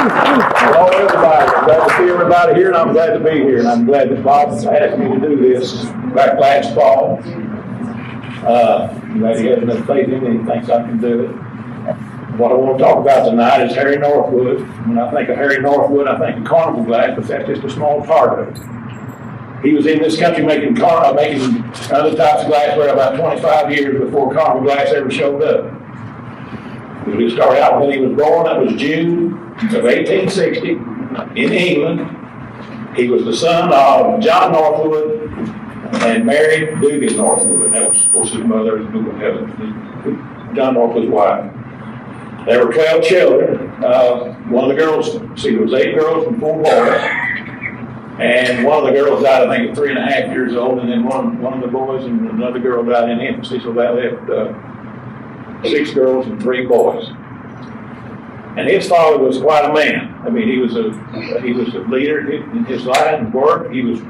Hello, everybody. I'm glad to see everybody here, and I'm glad to be here. And I'm glad that Bob asked me to do this back last fall. Glad he has enough faith in me and he thinks I can do it. What I want to talk about tonight is Harry Northwood. When I think of Harry Northwood, I think of Carnival Glass, but that's just a small part of it. He was in this country making other types of glassware about 25 years before Carnival Glass ever showed up. We started out when he was born. That was June of 1860 in England. He was the son of John Northwood and Mary Dugan Northwood. That was, of course, his mother, John Northwood's wife. There were 12 children. One of the girls, there was 8 girls and 4 boys. And one of the girls died, I think, at 3.5 years old, and then one of the boys and another girl died in infancy, so that left 6 girls and 3 boys. And his father was quite a man. I mean, he was a leader in his line of work. He was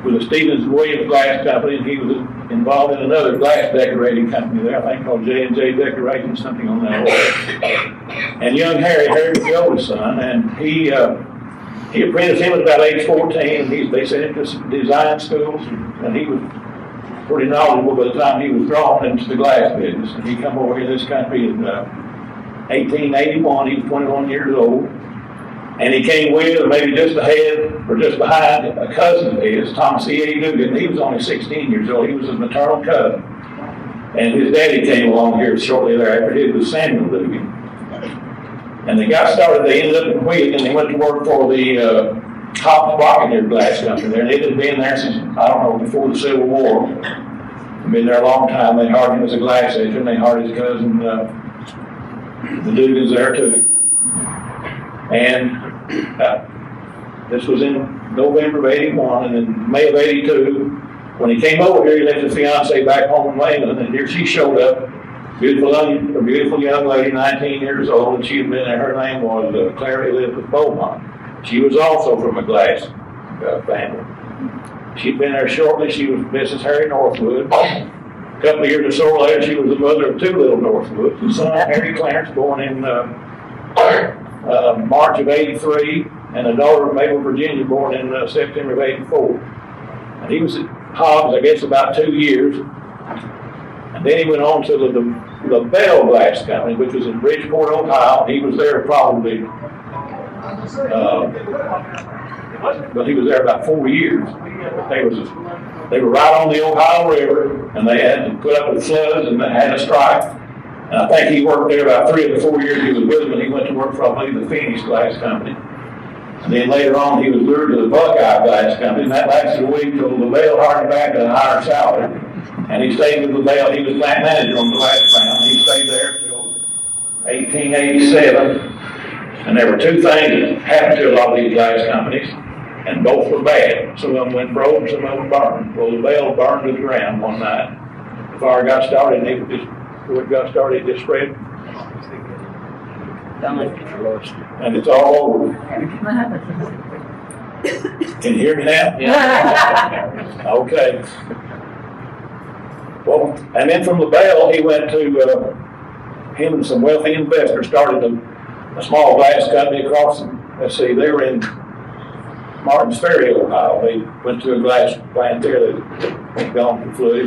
with the Stevens and Williams Glass Company, and he was involved in another glass decorating company there, I think called J&J Decorating, something on that order. And young Harry was the oldest son, and he apprenticed him at about age 14, and they sent him to some design schools, and he was pretty knowledgeable by the time he was drawn into the glass business. And he come over here to this country in 1881. He was 21 years old. And he came with, or maybe just ahead, or just behind, a cousin of his, Thomas E. A. Dugan. He was only 16 years old. He was his maternal cousin. And his daddy came along here shortly thereafter. His was Samuel Dugan. And they got started. They ended up in Wheeling, and they went to work for the Hobbs Buccaneer Glass Company there. And they had been there since, I don't know, before the Civil War. They'd been there a long time. They hired him as a glass agent. They hired his cousin, the Dugans, there too. And this was in November of 81, and in May of 82, when he came over here, he left his fiancée back home in England, and here she showed up, beautiful young lady, 19 years old, and she had been there. Her name was Clara Elizabeth Beaumont. She was also from a glass family. She'd been there shortly. She was Mrs. Harry Northwood. A couple of years or so later, she was the mother of 2 little Northwoods. The son, Harry Clarence, born in March of 83, and a daughter of Mabel Virginia, born in September of 84. And he was at Hobbs, I guess, about 2 years. And then he went on to the Bell Glass Company, which was in Bridgeport, Ohio. He was there probably, but he was there about 4 years. They were right on the Ohio River, and they had to put up with floods, and they had a strike. And I think he worked there about 3 of the 4 years he was with them, and he went to work for, I believe, the Phoenix Glass Company. And then later on, he was lured to the Buckeye Glass Company, and that lasted a week till the Bell hired him back at a higher salary. And he stayed with the Bell. He was plant manager on the glass plant. He stayed there until 1887. And there were 2 things that happened to a lot of these glass companies, and both were bad. Some of them went broke, some of them burned. Well, the Bell burned to the ground one night. The fire got started, and it just spread. And it's all over. Can you hear me now? Yeah. Okay. Well, and then from the Bell, he went to, him and some wealthy investors started a small glass company across, they were in Martins Ferry, Ohio. They went to a glass plant there that had gone to flood. It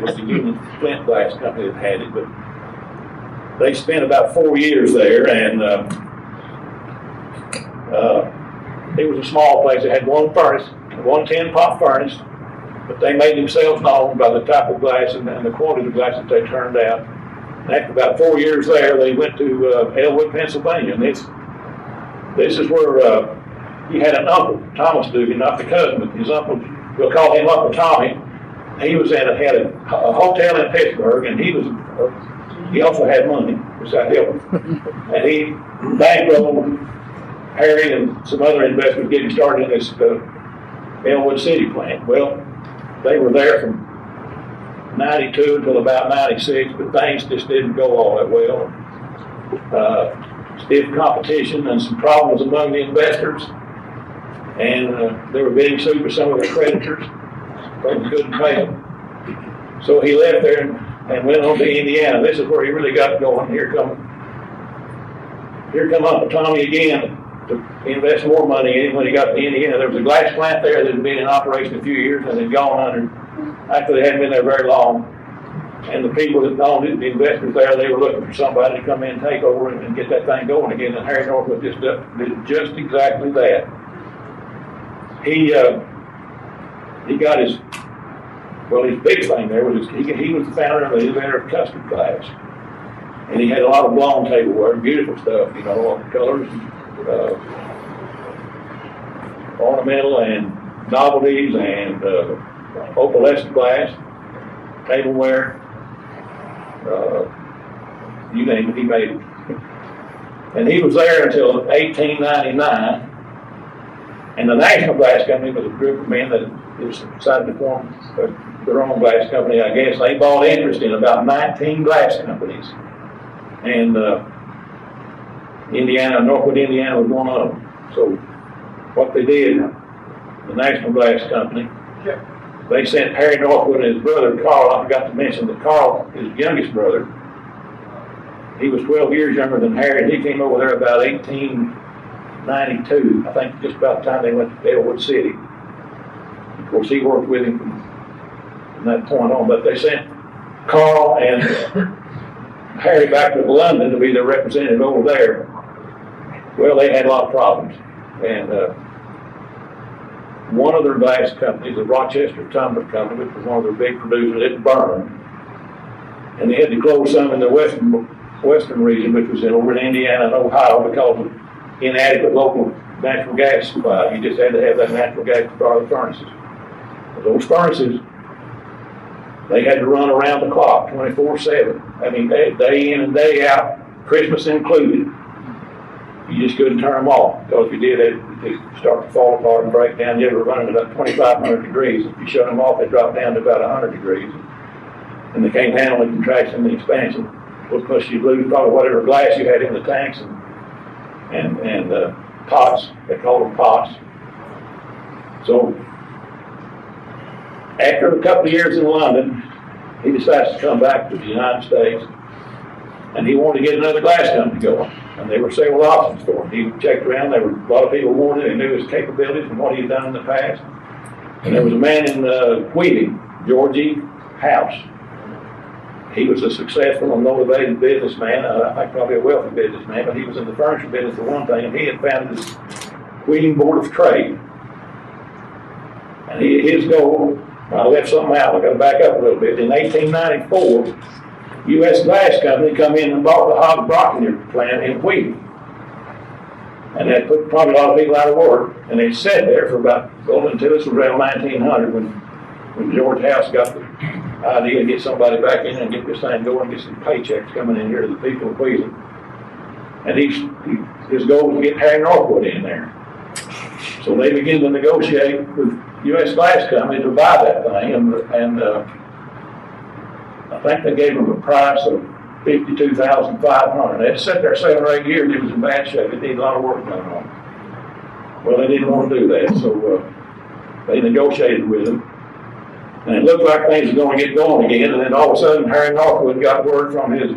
was the Union Flint Glass Company that had it, but they spent about 4 years there, and it was a small place. It had one furnace, one 10-pot furnace, but they made themselves known by the type of glass and the quantity of glass that they turned out. And after about 4 years there, they went to Elwood, Pennsylvania, and this is where he had an uncle, Thomas Dugan, not the cousin, but his uncle. We'll call him Uncle Tommy. He was had a hotel in Pittsburgh, and he also had money, which I helped him. And he bankrolled Harry and some other investors getting started in this Elwood City plant. Well, they were there from 92 until about 96, but things just didn't go all that well. Stiff competition and some problems among the investors, and they were being sued for some of their creditors. They couldn't pay them. So he left there and went on to Indiana. This is where he really got going. Here come Uncle Tommy again to invest more money in it when he got to Indiana. There was a glass plant there that had been in operation a few years and had gone under after they hadn't been there very long. And the people that owned it, the investors there, they were looking for somebody to come in and take over and get that thing going again. And Harry Northwood did just exactly that. He got his big thing there was he was the founder and the inventor of custard glass. And he had a lot of blown tableware, beautiful stuff, you know, all the colors, ornamental and novelties and opalescent glass, tableware, you name it, he made it. And he was there until 1899. And the National Glass Company was a group of men that decided to form their own glass company, I guess. They bought interest in about 19 glass companies. And Northwood, Indiana was one of them. So what they did, the National Glass Company, they sent Harry Northwood and his brother, Carl. I forgot to mention that Carl, his youngest brother, he was 12 years younger than Harry, and he came over there about 1892, I think just about the time they went to Elwood City. Of course, he worked with him from that point on, but they sent Carl and Harry back to London to be their representative over there. Well, they had a lot of problems. And one of their glass companies, the Rochester Tumbler Company, which was one of their big producers, it burned. And they had to close some in the western region, which was over in Indiana and Ohio, because of inadequate local natural gas supply. You just had to have that natural gas to power the furnaces. But those furnaces, they had to run around the clock, 24/7. I mean, day in and day out, Christmas included. You just couldn't turn them off, because if you did, they'd start to fall apart and break down. You were running about 2,500 degrees. If you shut them off, they drop down to about 100 degrees. And they can't handle the contraction and the expansion. Plus, you'd lose probably whatever glass you had in the tanks and pots. They call them pots. So, after a couple of years in London, he decides to come back to the United States, and he wanted to get another glass company going. And there were several options for him. He checked around. There were a lot of people wanted it. He knew his capabilities and what he had done in the past. And there was a man in Wheeling, George E. House. He was a successful and motivated businessman. I think probably a wealthy businessman, but he was in the furniture business for one thing, and he had founded this Wheeling Board of Trade. And his goal, I left something out, I've got to back up a little bit. In 1894, U.S. Glass Company come in and bought the Hogg-Brockner plant in Wheeling. And that put probably a lot of people out of work. And they sat there for about, well, until this was around 1900 when George House got the idea to get somebody back in and get this thing going, get some paychecks coming in here to the people of Wheeling. And his goal was to get Harry Northwood in there. So they began to negotiate with U.S. Glass Company to buy that thing, and I think they gave him a price of $52,500. They had sat there 7 or 8 years. It was in bad shape. It needed a lot of work done on it. Well, they didn't want to do that, so they negotiated with him. And it looked like things were going to get going again, and then all of a sudden, Harry Northwood got word from his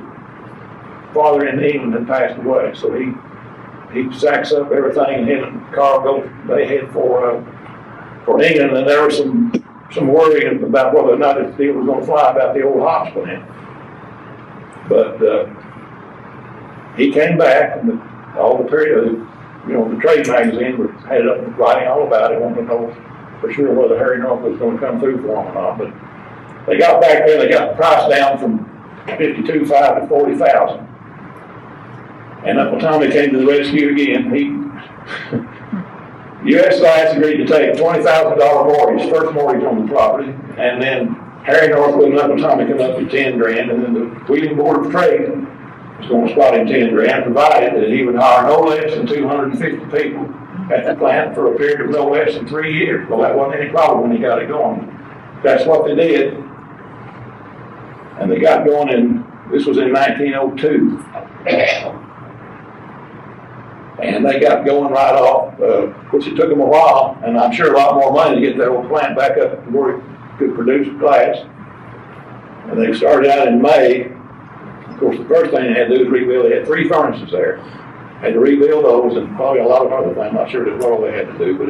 father in England had passed away. So he sacks up everything, and him and Carl they head for England, and there was some worry about whether or not this deal was going to fly about the old hops plant. But he came back, and all the period, the trade magazine had it up writing all about it, wanted to know for sure whether Harry Northwood was going to come through for them or not. But they got back there, they got the price down from $52,500 to $40,000. And Uncle Tommy came to the rescue again. U.S. Glass agreed to take a $20,000 mortgage, first mortgage on the property, and then Harry Northwood and Uncle Tommy come up with $10,000, and then the Wheeling Board of Trade was going to spot him $10,000, provided that he would hire no less than 250 people at the plant for a period of no less than 3 years. Well, that wasn't any problem when he got it going. That's what they did, and they got going this was in 1902. And they got going right off. Of course, it took them a while, and I'm sure a lot more money to get that old plant back up to where it could produce glass. And they started out in May. Of course, the first thing they had to do was rebuild. They had 3 furnaces there. Had to rebuild those and probably a lot of other things. I'm not sure what all they had to do, but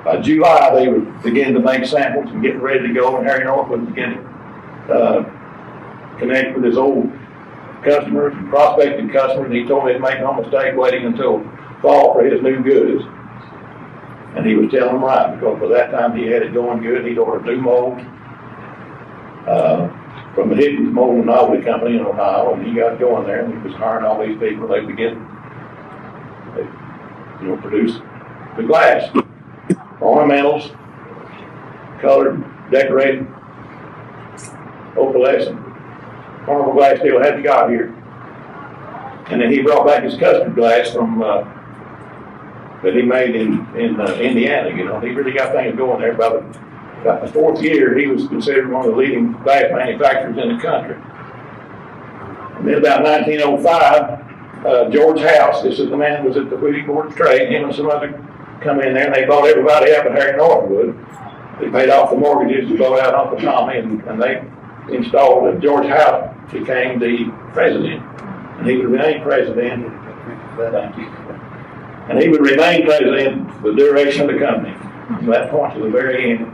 by July, they were beginning to make samples and getting ready to go, and Harry Northwood began to connect with his old customers and prospecting customers, and he told me to make no mistake waiting until fall for his new goods. And he was telling them right, because by that time he had it going good. He'd ordered new molds from the Higgins Mold and Novelty Company in Ohio, and he got going there, and he was hiring all these people. They began to produce the glass, ornamentals, colored, decorated, opalescent. Carnival Glass still hadn't got here. And then he brought back his custard glass from that he made in Indiana. He really got things going there. About the fourth year, he was considered one of the leading glass manufacturers in the country. And then about 1905, George House, this is the man who was at the Whitty Board of Trade, him and some other come in there, and they bought everybody up at Harry Northwood. They paid off the mortgages and bought out Uncle Tommy, and they installed, and George House became the president. And he would remain president. Thank you. And he would remain president for the duration of the company. From that point to the very end.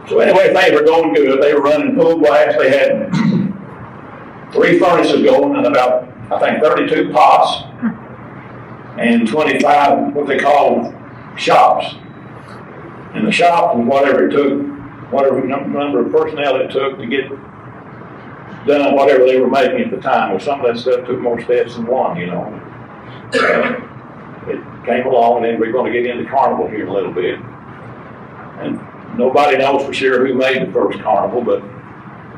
So anyway, things were going good. They were running full blast. They had 3 furnaces going and about, I think, 32 pots and 25 what they call shops. And the shop was whatever it took, whatever number of personnel it took to get done whatever they were making at the time. Well, some of that stuff took more steps than one, It came along, and then we're going to get into Carnival here in a little bit. And nobody knows for sure who made the first Carnival, but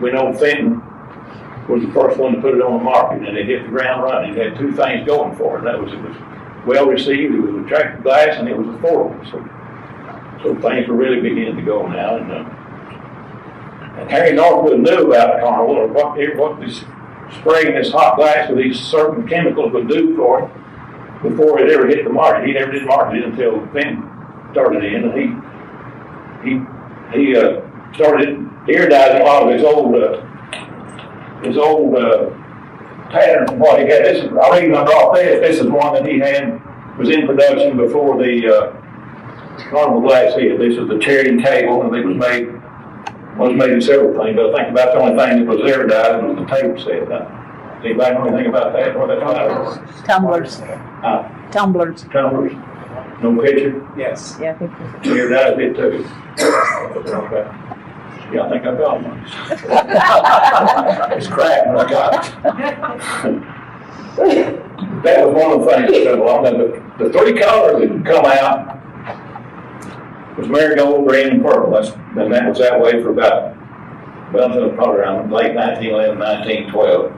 we know Fenton was the first one to put it on the market, and it hit the ground running. It had 2 things going for it. That was, it was well received, it was attractive glass, and it was affordable. So things were really beginning to go now. And Harry Northwood knew about Carnival, or what this spraying this hot glass with these certain chemicals would do for it before it ever hit the market. He never did market it until Fenton started in, and he started iridizing a lot of his old patterns and what he had. This is, I'll read number off this. This is one that he had, was in production before the Carnival Glass hit. This is the cherry table, and it was made in several things, but I think about the only thing that was iridized was the table set. Does anybody know anything about that? What that's about? Tumblers. Tumblers. Tumblers. No picture? Yes. Yeah, I think so. Iridized it too. Yeah, I think I got one. It's cracked, but I got it. That was one of the things that came along. The 3 colors that come out was marigold, green, and purple. And that was that way for about, until probably around late 1911, 1912.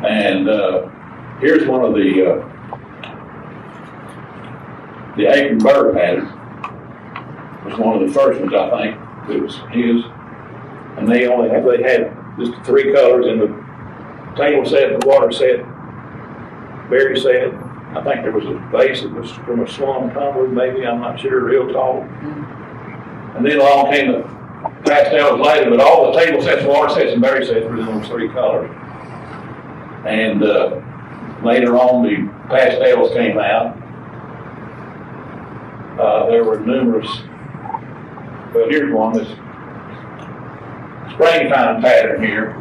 And here's one of the Aiken Bird pattern. Was one of the first ones, I think. It was his. And they had just 3 colors in the table set, the water set, berry set. I think there was a vase that was from a slum tumbler, maybe, I'm not sure, real tall. And then along came the pastels later, but all the table sets, water sets, and berry sets were in those 3 colors. And later on, the pastels came out. There were numerous, well, here's one, this springtime pattern here.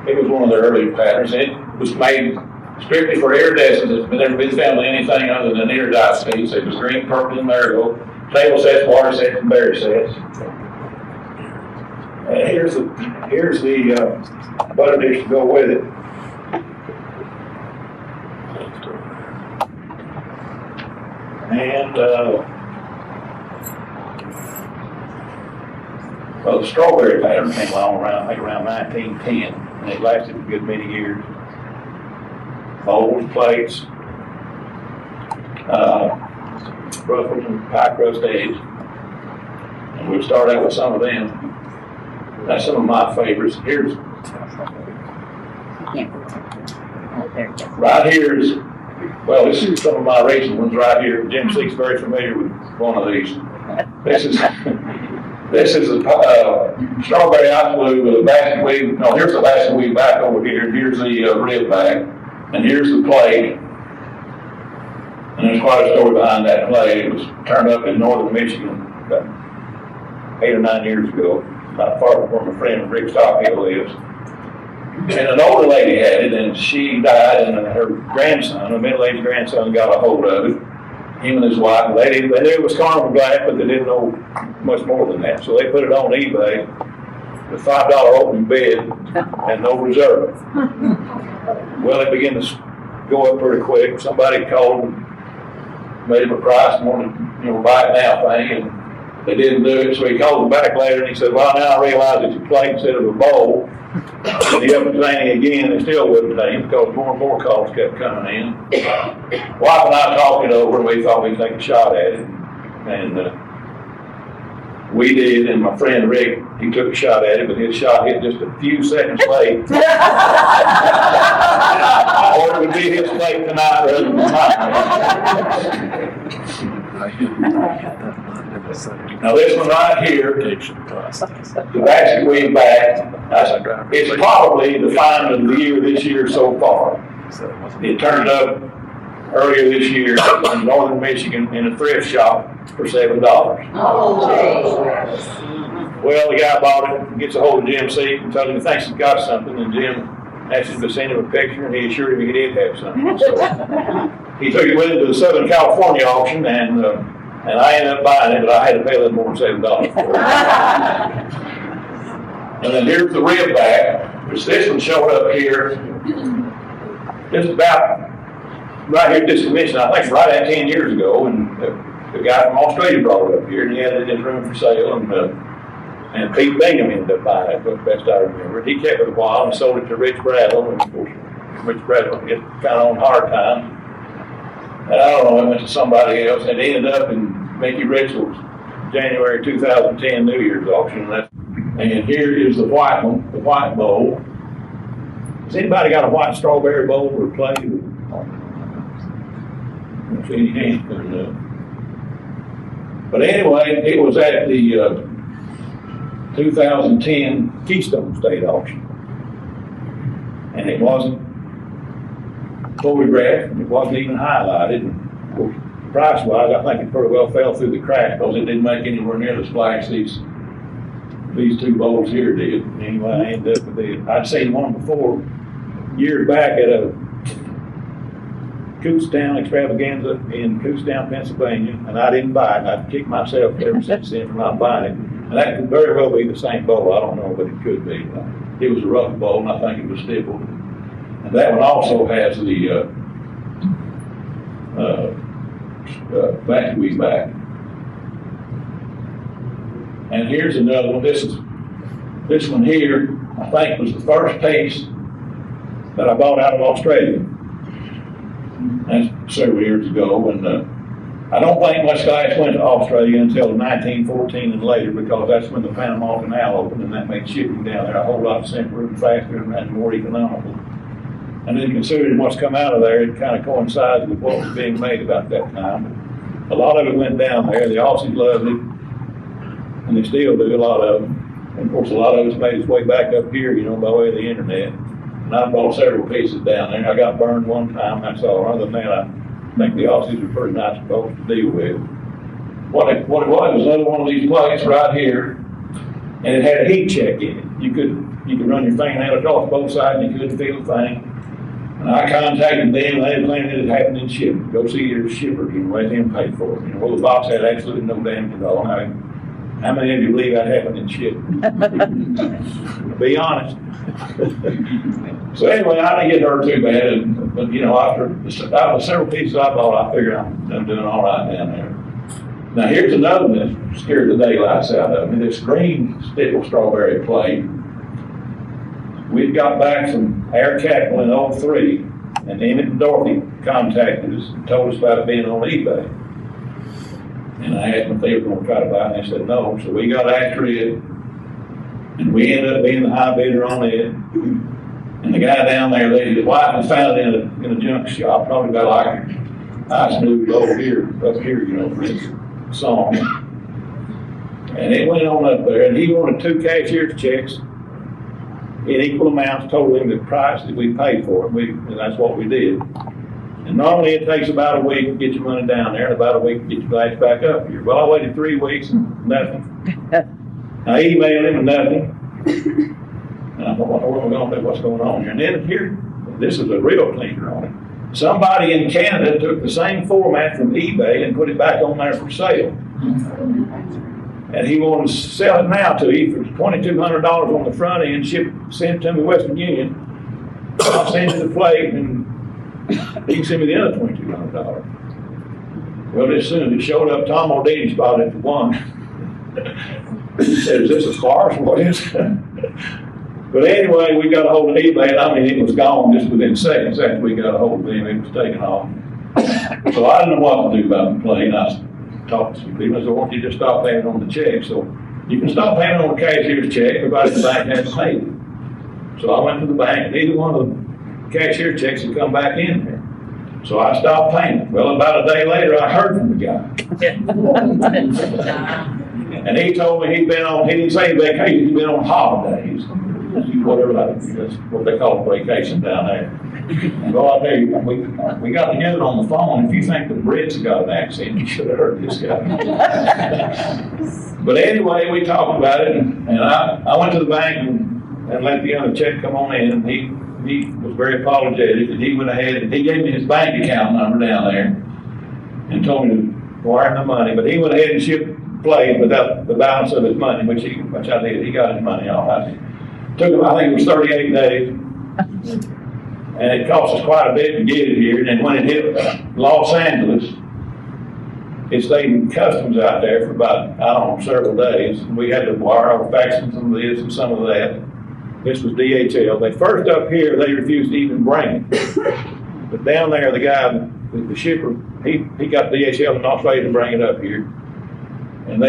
It was one of the early patterns. It was made strictly for iridescence. It's never been found in anything other than iridized piece. It was green, purple, and marigold. Table sets, water sets, and berry sets. Here's the butter dish to go with it. And well, the strawberry pattern came along around 1910, and it lasted a good many years. Bowls, plates, ruffles, and pie crust eggs. And we'll start out with some of them. That's some of my favorites. Here's right here is, well, this is some of my recent ones right here. Jim Seek's very familiar with one of these. This is This is a strawberry ice blue with a basket weave. No, here's the basket weave back over here. Here's the rib back, and here's the plate. And there's quite a story behind that plate. It was turned up in northern Michigan about 8 or 9 years ago, not far from where my friend Rick Stockhill lives. And an older lady had it, and she died, and her grandson, a middle-aged grandson, got a hold of it. Him and his wife, they knew it was Carnival Glass, but they didn't know much more than that. So they put it on eBay with $5 opening bid and no reserve. Well, it began to go up pretty quick. Somebody called and made him a price and wanted, buy it now thing, and they didn't do it. So he called them back later and he said, well, now I realize it's a plate instead of a bowl. And he up and saying again, they still wouldn't pay him because more and more calls kept coming in. Wife and I talked it over and we thought we'd take a shot at it. And we did, and my friend Rick, he took a shot at it, but his shot hit just a few seconds late. Or it would be his plate tonight rather than mine. Now this one right here, the basket weave back, it's probably the find of the year this year so far. It turned up earlier this year in northern Michigan in a thrift shop for $7. Well, the guy bought it, gets a hold of Jim C. and tells him he thinks he's got something, and Jim asked him to send him a picture, and he assured him he did have something. So he took it with him to the Southern California auction, and I ended up buying it, but I had to pay a little more than $7 for it. And then here's the rib back, which this one showed up here just about right here at this convention, I think right at 10 years ago, and the guy from Australia brought it up here, and he had it in his room for sale, and Pete Bingham ended up buying it, but best I remember. He kept it a while and sold it to Rich Bradley, and of course, Rich Bradley get kind of on hard time. And I don't know, it went to somebody else, and it ended up in Mickey Ritzel's January 2010 New Year's auction. And here is the white one, the white bowl. Has anybody got a white strawberry bowl or plate? I don't see any hands coming up. But anyway, it was at the 2010 Keystone State auction. And it wasn't photographed, it wasn't even highlighted. Price-wise, I think it pretty well fell through the cracks because it didn't make anywhere near the splash these two bowls here did. Anyway, I ended up with it. I'd seen one before years back at a Kutztown extravaganza in Kutztown, Pennsylvania, and I didn't buy it. I've kicked myself ever since then for not buying it. And that could very well be the same bowl. I don't know, but it could be. It was a rough bowl, and I think it was stippled. And that one also has the basket weave back. And here's another one. This one here, I think, was the first piece that I bought out of Australia. That's several years ago, and I don't think much glass went to Australia until 1914 and later, because that's when the Panama Canal opened, and that made shipping down there a whole lot simpler and faster and more economical. And then considering what's come out of there, it kind of coincides with what was being made about that time. A lot of it went down there. The Aussies loved it, and they still do, a lot of them. And of course, a lot of it's made its way back up here, by way of the internet. And I bought several pieces down there. I got burned one time, that's all. Other than that, I think the Aussies were pretty nice folks to deal with. What it was another one of these plates right here, and it had a heat check in it. You could run your fingernail across both sides and you couldn't feel a thing. And I contacted them, and they claimed it had happened in shipping. Go see your shipper, let them pay for it. Well, the box had absolutely no damage at all. How many of you believe that happened in shipping? Be honest. So anyway, I didn't get hurt too bad, but after the several pieces I bought, I figured I'm doing all right down there. Now here's another one that scared the daylights out of me. This green stipple strawberry plate. We'd got back from Air Capital in 03, and Emmett and Dorothy contacted us and told us about it being on eBay. And I asked them if they were going to try to buy it, and they said no. So we got after it, and we ended up being the high bidder on it. And the guy down there, his wife had found it in a junk shop, probably about like ice noodles over here, up here, for his song. And it went on up there, and he wanted 2 cashier's checks in equal amounts totaling the price that we paid for it. And that's what we did. And normally it takes about a week to get your money down there, and about a week to get your glass back up here. Well, I waited 3 weeks and nothing. I emailed him and nothing. And I thought, what am I going to do? What's going on here? And then here, this is a real clinker on it. Somebody in Canada took the same format from eBay and put it back on there for sale. And he wanted to sell it now to you for $2,200 on the front end, send it to me Western Union. I'll send you the plate and he can send me the other $2,200. Well, as soon as it showed up, Tom O'Dean spotted it for one. He said, is this a farce? What is it? But anyway, we got a hold of eBay, and I mean, it was gone just within seconds after we got a hold of him. It was taken off. So I didn't know what to do about the plate. I talked to some people. I said, why don't you just stop paying on the check? So you can stop paying on the cashier's check. Everybody at the bank hasn't paid it. So I went to the bank, and neither one of the cashier checks had come back in there. So I stopped paying. Well, about a day later, I heard from the guy. And he told me he didn't say vacation, he'd been on holidays. Whatever that's what they call a vacation down there. Well, I'll tell you, we got together on the phone. If you think the Brits have got an accent, you should have heard this guy. But anyway, we talked about it, and I went to the bank and let the other check come on in. And he was very apologetic, and he went ahead and he gave me his bank account number down there and told me to wire him the money. But he went ahead and shipped the plate without the balance of his money, which I did. He got his money all right. Took him, I think it was 38 days. And it cost us quite a bit to get it here. And then when it hit Los Angeles, it stayed in customs out there for about, I don't know, several days. And we had to wire or fax some of this and some of that. This was DHL. They first up here, they refused to even bring it. But down there, the guy, the shipper, he got DHL in Australia to bring it up here. And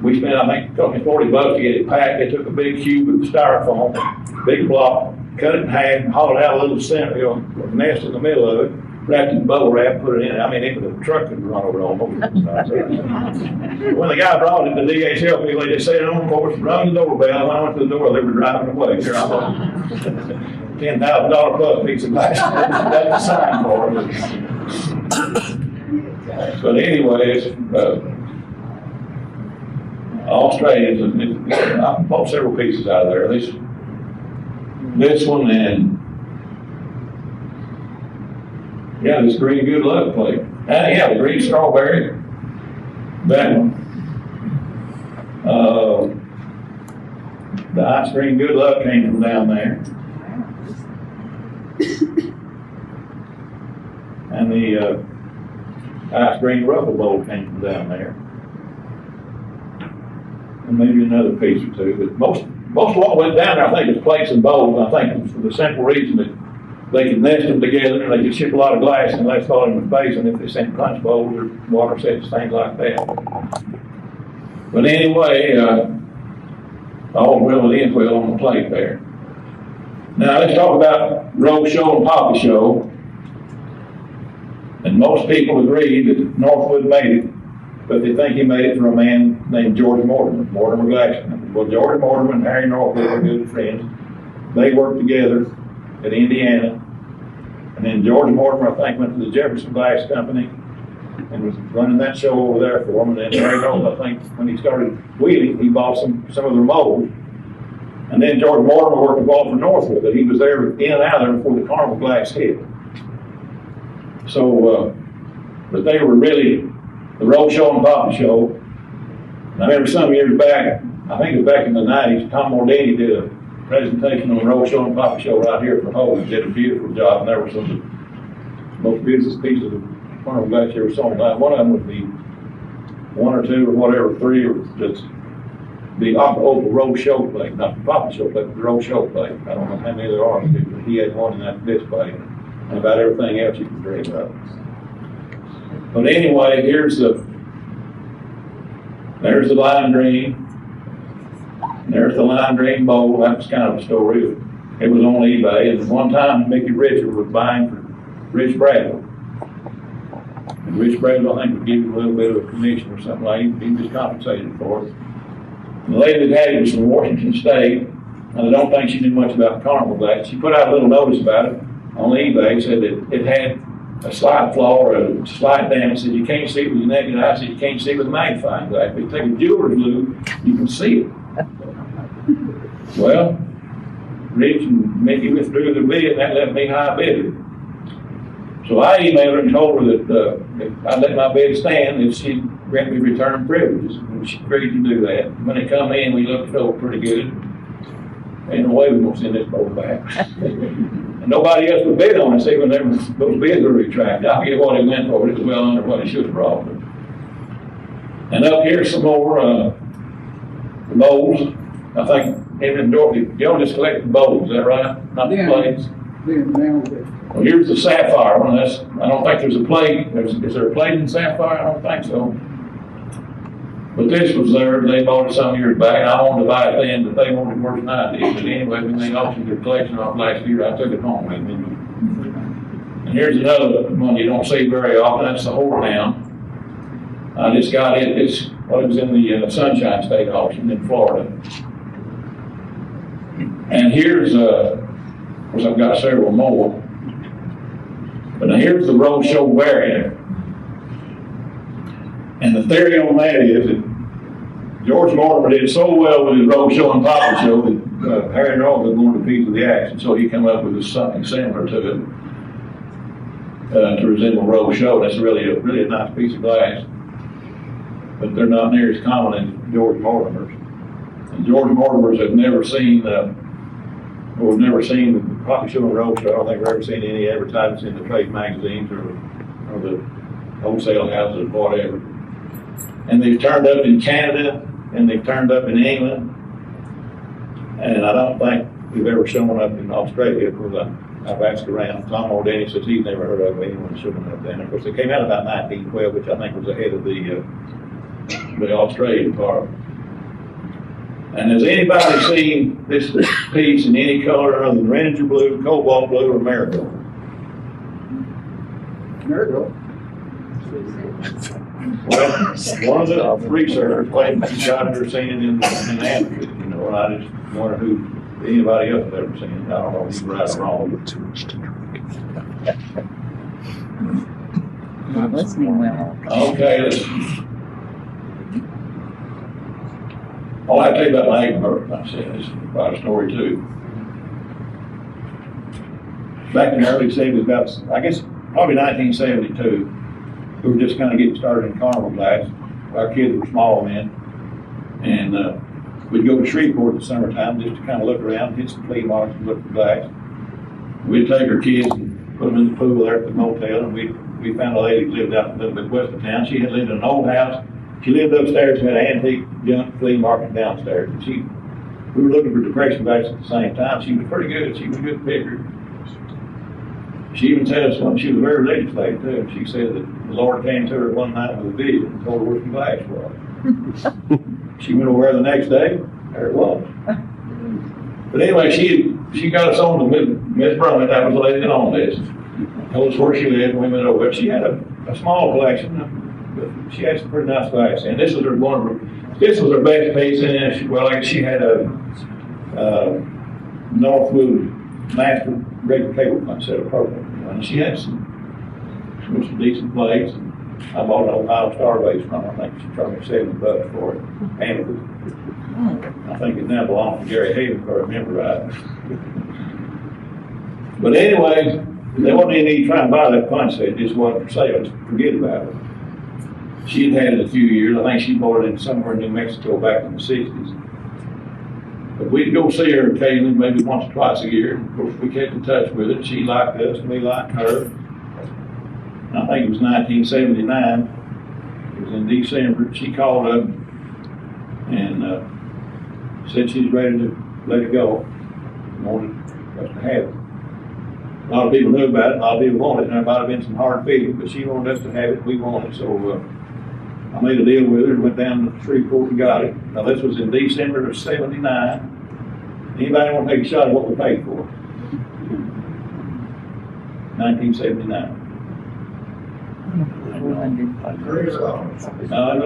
we spent, I think, it cost me $40 to get it packed. They took a big cube of styrofoam, big block, cut it in half, hollowed out a little center, nest in the middle of it, wrapped it in bubble wrap, put it in. I mean, it was a truck could run over almost. When the guy brought it to DHL people, they just set it on the porch, rung the doorbell. When I went to the door, they were driving away. Here I was, $10,000 plus piece of glass. That's the sign for it. But anyways, Australians, I bought several pieces out of there. This one and this green good luck plate. The green strawberry. That one. The ice cream good luck came from down there. And the ice cream ruffle bowl came from down there. And maybe another piece or two, but most of what went down there, I think, is plates and bowls. I think for the simple reason that they could nest them together and they could ship a lot of glass and less volume of space, and if they sent punch bowls or water sets, things like that. But anyway, all well within well on the plate there. Now let's talk about Rose Show and Poppy Show. And most people agree that Northwood made it, but they think he made it for a man named George Mortimer Glass. Well, George Mortimer and Harry Northwood were good friends. They worked together at Indiana. And then George Mortimer, I think, went to the Jefferson Glass Company and was running that show over there for him. And then Harry Northwood, I think, when he started wheeling, he bought some of their molds. And then George Mortimer worked involved for Northwood, but he was there in and out of there before the Carnival Glass hit. So, but they were really the Rose Show and Poppy Show. And I remember some years back, I think it was back in the 90s, Tom O'Dean did a presentation on the Rose Show and Poppy Show right here from home. He did a beautiful job, and there were some of the most beautiful pieces of Carnival Glass you ever saw. One of them would be 1 or 2 or whatever, 3 or just the oval Rose Show plate, not the Poppy Show plate, but the Rose Show plate. I don't know how many there are, but he had one in that display, and about everything else you can dream of. But anyway, there's the lime green. There's the lime green bowl. That was kind of a story. It was on eBay, and one time Mickey Richard was buying for Rich Bradley. And Rich Bradley, I think, would give him a little bit of a commission or something like that. He was compensated for it. And the lady that had it was from Washington State, and I don't think she knew much about carnival glass. She put out a little notice about it on eBay, said that it had a slight flaw or a slight damage, said you can't see it with your naked eye, said you can't see it with a magnifying glass. If you take a jeweler's loupe, you can see it. Well, Rich and Mickey withdrew the bid, and that left me high bidder. So I emailed her and told her that if I'd let my bid stand, that she'd grant me return privileges. And she agreed to do that. When they come in, we looked it over pretty good. Ain't no way we're gonna send this boat back. And nobody else would bid on it, see, when those bids were retracted. I'll get what it went for, but it was well under what it should have brought. And up here, some more bowls. I think him and Dorothy, y'all just collected bowls, is that right? Not the plates? Well, here's the sapphire one. I don't think there's a plate. Is there a plate in sapphire? I don't think so. But this was there. They bought it some years back. I wanted to buy it then, but they wanted it worse than I did. But anyway, when they auctioned their collection off last year, I took it home with me. And here's another one you don't see very often. That's the Whorehound. I just got it. It was in the Sunshine State auction in Florida. And here's, of course, I've got several more. But now here's the roadshow variant. And the theory on that is that George Mortimer did so well with his roadshow and poppet show that Harry Northwood wanted a piece of the action, so he came up with something similar to it to resemble roadshow. That's really a nice piece of glass, but they're not near as common as George Mortimer's. And George Mortimer's have never seen the poppet show and roadshow. I don't think we've ever seen any advertisements in the trade magazines or the wholesale houses or whatever. And they've turned up in Canada, and they've turned up in England, and I don't think we've ever shown up in Australia, because I've asked around. Tom O'Denny says he's never heard of anyone showing up there. Of course, they came out about 1912, which I think was ahead of the Australian part. And has anybody seen this piece in any color other than Renninger blue, cobalt blue, or marigold? Marigold. Well, one of the researchers claimed she got her seen it in Africa, and I just wonder who anybody else has ever seen it. I don't know if he's right or wrong. Too much to drink. Not listening well. Okay, all I have to tell you about my egg birth, I said, it's quite a story too. Back in the early 70s, about, I guess, probably 1972, we were just kind of getting started in carnival glass. Our kids were small then, and we'd go to Shreveport in the summertime just to kind of look around, hit some flea markets and look for glass. We'd take our kids and put them in the pool there at the motel, and we found a lady who lived out a little bit west of town. She had lived in an old house. She lived upstairs, had an antique junk flea market downstairs. And we were looking for depression backs at the same time. She was pretty good. She was a good picker. She even told us she was very religious lady too. She said that the Lord came to her one night with a vision and told her where some glass was. She went over there the next day, there it was. But anyway, she got us on to Miss Brummett, that was the lady that owned this. Told us where she lived, and we went over. She had a small collection, but she had some pretty nice glass. And this was her best piece. And she had a Northwood master regular table punch set of purple. And she had some decent plates. I bought an Ohio Star base from her. I think she charged me $70 for it. And I think it now belongs to Jerry Haven, if I remember right. But anyway, there wasn't any need trying to buy that punch set. It just wasn't for sale. Just forget about it. She'd had it a few years. I think she bought it in somewhere in New Mexico back in the 60s. But we'd go see her occasionally, maybe once or twice a year. Of course, we kept in touch with it. She liked us, and we liked her. And I think it was 1979. It was in December. She called up and said she's ready to let it go. Wanted us to have it. A lot of people knew about it, a lot of people wanted it, and there might have been some hard feelings, but she wanted us to have it, we wanted it. So I made a deal with her and went down to Shreveport and got it. Now this was in December of '79. Anybody want to take a shot at what we paid for it? 1979. No,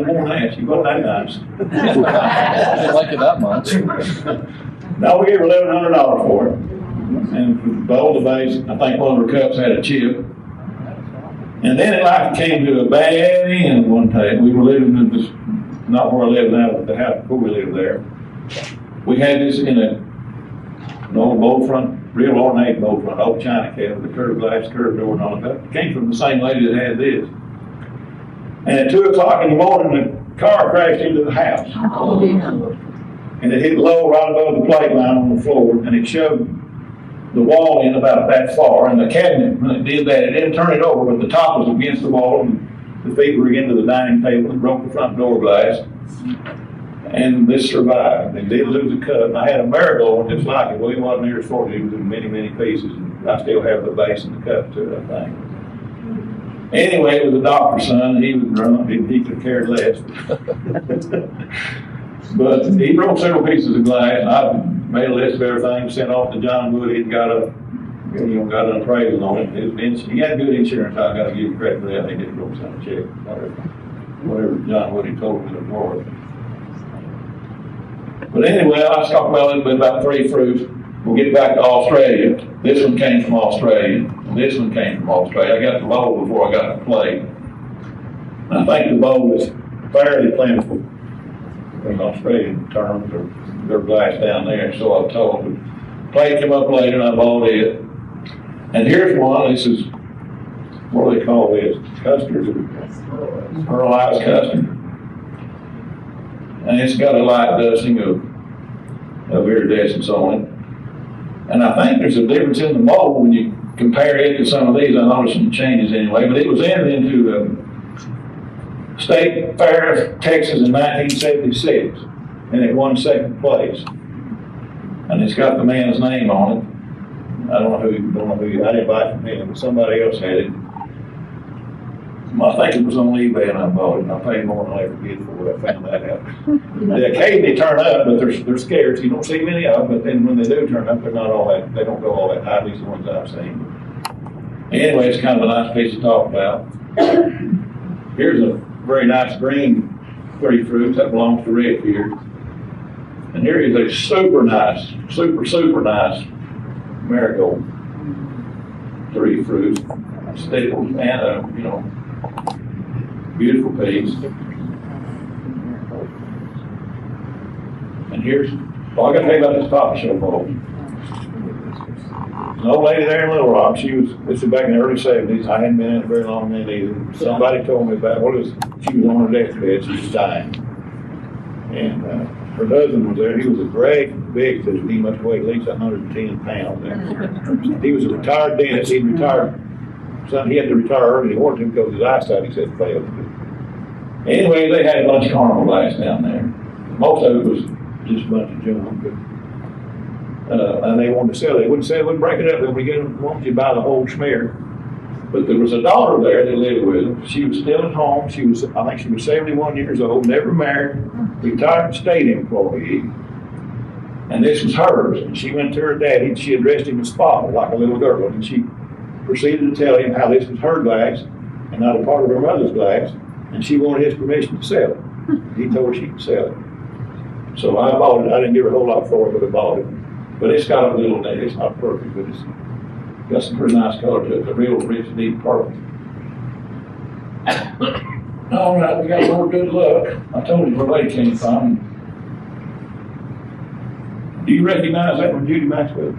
more than that, she wasn't that nice. I didn't like it that much. No, we gave her $1,100 for it. And bowled the base, I think one of her cups had a chip. And then it like came to a bad end one day. We were living in this, not where I live now, but the house before we lived there. We had this in an old bowl front, real ornate bowl front, old china cabinet, with a curved glass, curved door and all that. It came from the same lady that had this. And at 2 o'clock in the morning, the car crashed into the house. Oh, yeah. And it hit low right above the plate line on the floor, and it shoved the wall in about that far. And the cabinet, when it did that, it didn't turn it over, but the top was against the wall, and the feet were into the dining table and broke the front door glass. And this survived. It did lose a cup. And I had a marigold just like it. Well, it wasn't near as far as it was in many, many pieces. And I still have the base and the cup to it, I think. Anyway, it was a doctor's son. He was drunk. He could care less. But he broke several pieces of glass. And I made a list of everything, sent off to John Wood. He'd got an appraisal on it. He had good insurance. I got to give you credit for that. He did broke some check, whatever John Wood told me it was. But anyway, I talked about a little bit about 3 fruits. We'll get back to Australia. This one came from Australia. And this one came from Australia. I got the bowl before I got the plate. And I think the bowl is fairly plentiful in Australian terms, or their glass down there, so I'm told. But plate came up later and I bought it. And here's one. This is, what do they call this? Custard? Pearlized custard. And it's got a light dusting of iridescence on it. And I think there's a difference in the mold when you compare it to some of these. I noticed some changes anyway, but it was entered into the State Fair of Texas in 1976, and it won 2nd place. And it's got the man's name on it. I don't know who, I didn't buy it from him, but somebody else had it. I think it was on eBay and I bought it, and I paid more than I ever did for it. I found that out. They occasionally turn up, but they're scarce. You don't see many of them, but then when they do turn up, they're not all that, they don't go all that high, at least the ones I've seen. Anyway, it's kind of a nice piece to talk about. Here's a very nice green 3 fruits that belongs to Rick here. And here is a super nice marigold 3 fruits, staples, and beautiful piece. And here's, I got to tell you about this Papa Show bowl. An old lady there in Little Rock, this was back in the early 70s. I hadn't been in it very long then either. Somebody told me about, she was on her deathbed, she was dying. And her husband was there. He was a great big dude. He must weigh at least 110 pounds. He was a retired dentist. He had to retire early. He wanted to because his eyesight, he said, failed. Anyway, they had a bunch of carnival glass down there. Most of it was just a bunch of junk. And they wanted to sell it. They wouldn't break it up. They would want you to buy the whole schmear. But there was a daughter there that lived with him. She was still at home. I think she was 71 years old, never married, retired state employee. And this was hers. And she went to her daddy. She addressed him as father, like a little girl. And she proceeded to tell him how this was her glass and not a part of her mother's glass. And she wanted his permission to sell it. He told her she could sell it. So I bought it. I didn't give her a whole lot for it, but I bought it. But it's got a little, it's not perfect, but it's got some pretty nice color to it. It's a real rich, deep purple. All right, we got more good luck. I told you where they came from. Do you recognize that one, Judy Maxwell?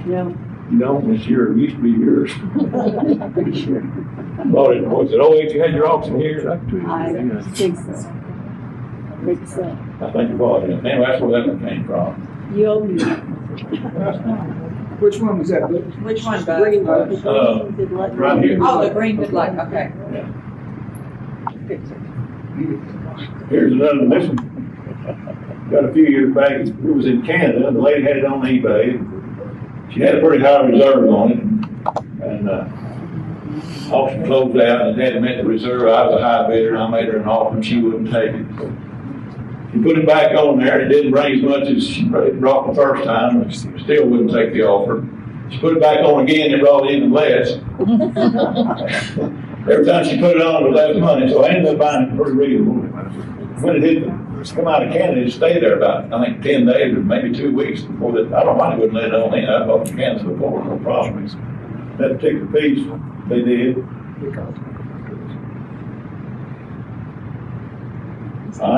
No. You don't? It's yours. It used to be yours. Pretty sure. Bought it. Was it 08 you had your auction here? I think so. I think you bought it. Anyway, that's where that one came from. You owe me. Which one was that? Which one, Bud? Green one. Right here. Oh, the green good luck, okay. Yeah. Here's another one. This one got a few years back. It was in Canada. The lady had it on eBay. She had a pretty high reserve on it. And auction closed out and it hadn't met the reserve. I was a high bidder and I made her an offer and she wouldn't take it. She put it back on there and it didn't bring as much as she brought the first time, and she still wouldn't take the offer. She put it back on again and it brought even less. Every time she put it on, it was less money, so I ended up buying it pretty reasonable. When it did come out of Canada, it stayed there about, I think, 10 days or maybe 2 weeks before that. I don't mind, wouldn't let it on in. I bought from Canada before, no problem. That particular piece, they did.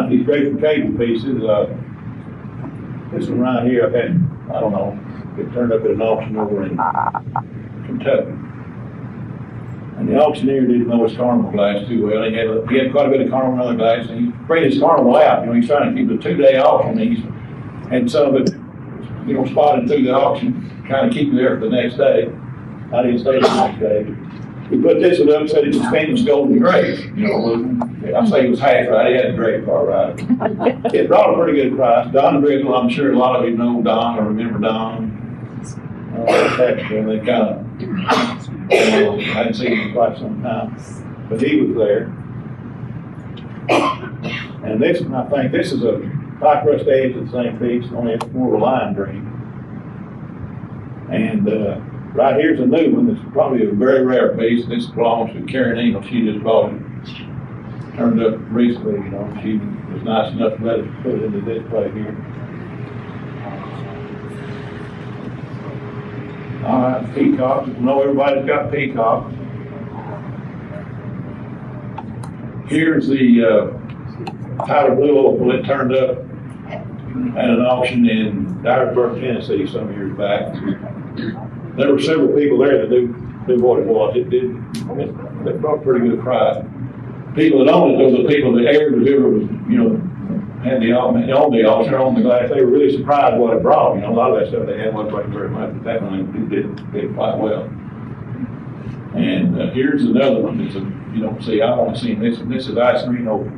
These great cable pieces, this one right here, I've had, I don't know, it turned up at an auction over in Kentucky. And the auctioneer didn't know his carnival glass too well. He had quite a bit of carnival other glass, and he bring his carnival out. You know, he's trying to keep a 2-day auction. He's had some of it, you know, spotted through the auction, kind of keep you there for the next day. I didn't stay the next day. He put this one up and said it was famous golden grape. You know, I say it was half right. He had the grape part right. It brought a pretty good price. Don Grizzle, I'm sure a lot of you know Don or remember Don. They kind of, I hadn't seen him in quite some time, but he was there. And this one, I think, this is a pie crust edge of the same piece, only it's more of a lime green. And right here's a new one. It's probably a very rare piece. This belongs to Karen Engel. She just bought it. Turned up recently, you know. She was nice enough to let us put it in the display here. All right, peacocks. I know everybody's got peacocks. Here's the powder blue opal. It turned up at an auction in Dyersburg, Tennessee some years back. There were several people there that knew what it was. It brought a pretty good price. People that owned it, those are the people that aired whoever was, you know, had the auction, owned the glass. They were really surprised what it brought. You know, a lot of that stuff they had wasn't bringing very much, but that one did quite well. And here's another one. You don't see. I've only seen this one. This is ice green opal.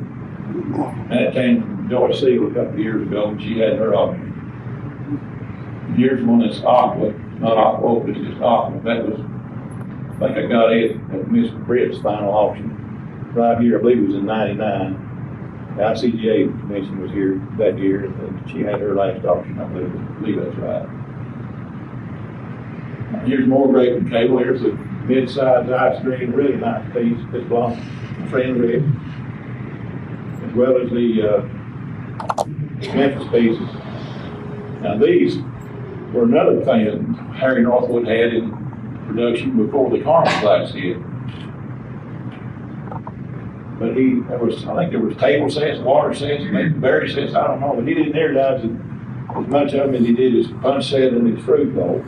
And it came from Joyce Seal a couple of years ago. She had her auction. And here's one that's aqua. Not aqua opal, it's just aqua. That was, I think I got it at Miss Britt's final auction. Right here, I believe it was in '99. The ICGA commission was here that year, and she had her last auction, I believe that's right. Now, here's more grape cable. Here's a mid-sized ice green, really nice piece. This belongs to friend Rick, as well as the Memphis pieces. Now these were another thing that Harry Northwood had in production before the Carnival Glass hit. But I think there was table sets, water sets, maybe berry sets, I don't know, but he didn't advertise as much of them as he did his punch set and his fruit bowl.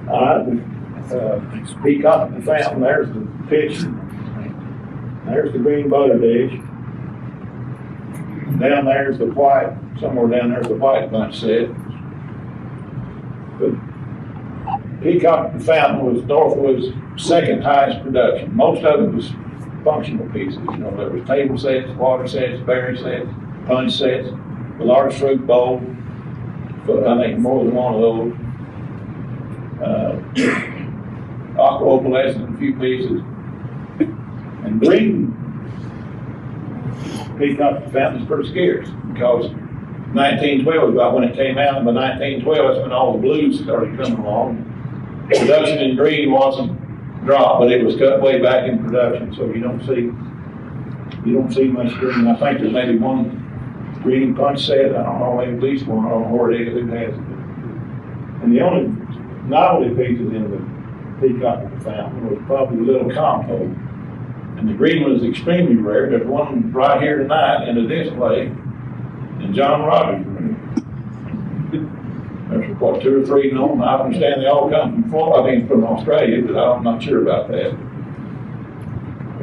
All right, peacock and fountain, there's the picture. There's the green butter dish. Down there's the white, somewhere down there's the white punch set. But peacock and fountain was Northwood's second highest production. Most of it was functional pieces. You know, there was table sets, water sets, berry sets, punch sets, the large fruit bowl. But I think more than one of those. Aqua opalescent, a few pieces. And green peacock and fountain is pretty scarce because 1912 is about when it came out, and by 1912 that's when all the blues started coming along. Production in green wasn't dropped, but it was cut way back in production, so you don't see much green. I think there's maybe one green punch set. I don't know, maybe at least one. I don't know where it is. Who has it? And the only novelty pieces in the peacock and fountain was probably the little compo. And the green one is extremely rare. There's one right here tonight in the display in John Rogers' room. There's what, 2 or 3 known. I understand they all come from Florida, I mean from Australia, but I'm not sure about that.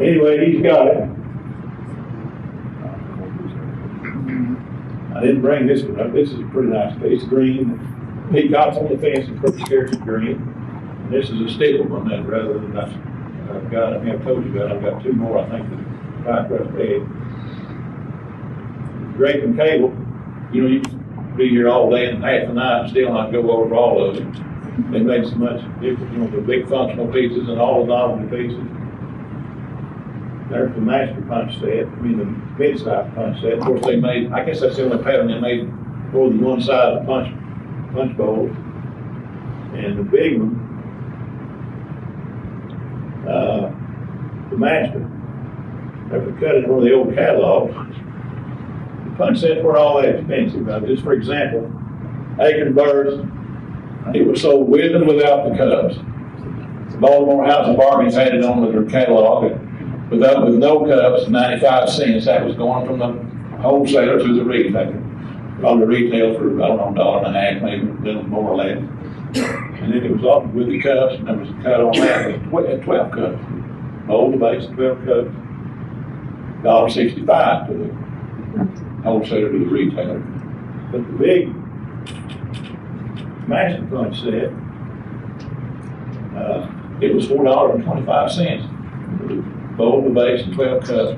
Anyway, he's got it. I didn't bring this one up. This is a pretty nice piece. Green. Peacock's on the fence is pretty scarce of green. This is a steel one, then, rather than I've got, I think I've told you about, I've got 2 more, I think, that pie crust egg. Grape and cable, you know, you can be here all day and half the night and still not go over all of it. They made so much difference, you know, the big functional pieces and all the novelty pieces. There's the master punch set, the mid-size punch set. Of course, they made, I guess that's the only pattern they made more than one side of the punch bowl. And the big one master. They were cut in one of the old catalogs. The punch sets weren't all that expensive. Now, just for example, Acre Birds, it was sold with and without the cups. The Baltimore House of Bargains had it on their catalog, with no cups, 95 cents. That was going from the wholesaler to the retailer. Probably retail for, I don't know, $1.50, maybe a little more or less. And then it was offered with the cups, and there was a cut on that, it had 12 cups. Mold, the base, 12 cups. $1.65 to the wholesaler to the retailer. But the big master punch set, it was $4.25. Mold, the base, and 12 cups.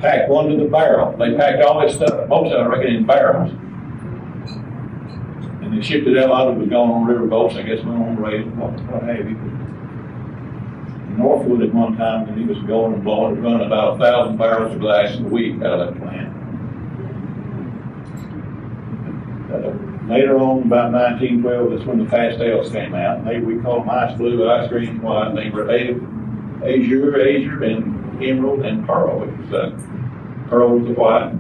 Packed one to the barrel. They packed all this stuff, most of it, I reckon, in barrels. And they shipped it out. A lot of it was going on river boats, I guess, went on rail, what have you. Northwood at one time, when he was going and blowing, was running about 1,000 barrels of glass a week out of that plant. Later on, about 1912, that's when the pastels came out. We called them ice blue, ice green, white. They were azure, and emerald, and pearl, which was pearl was the white,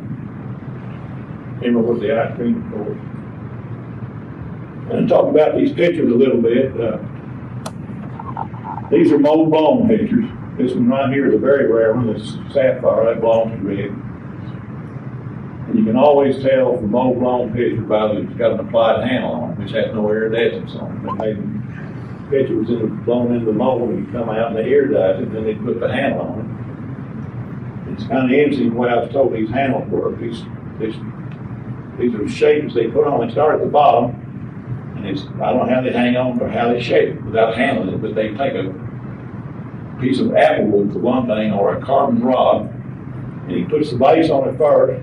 emerald was the ice cream, of course. And talk about these pictures a little bit. These are mold blown pictures. This one right here is a very rare one. It's sapphire. That belongs to red. And you can always tell from mold blown picture by it's got an applied handle on it, which has no iridescence on it. They made the picture was blown into the mold, and you come out and they iridize it, and then they put the handle on it. It's kind of interesting the way I was told these handles work. These are shapes they put on. They start at the bottom, and I don't know how they hang on or how they shape it without handling it, but they take a piece of apple wood for one thing, or a carbon rod, and he puts the base on it first.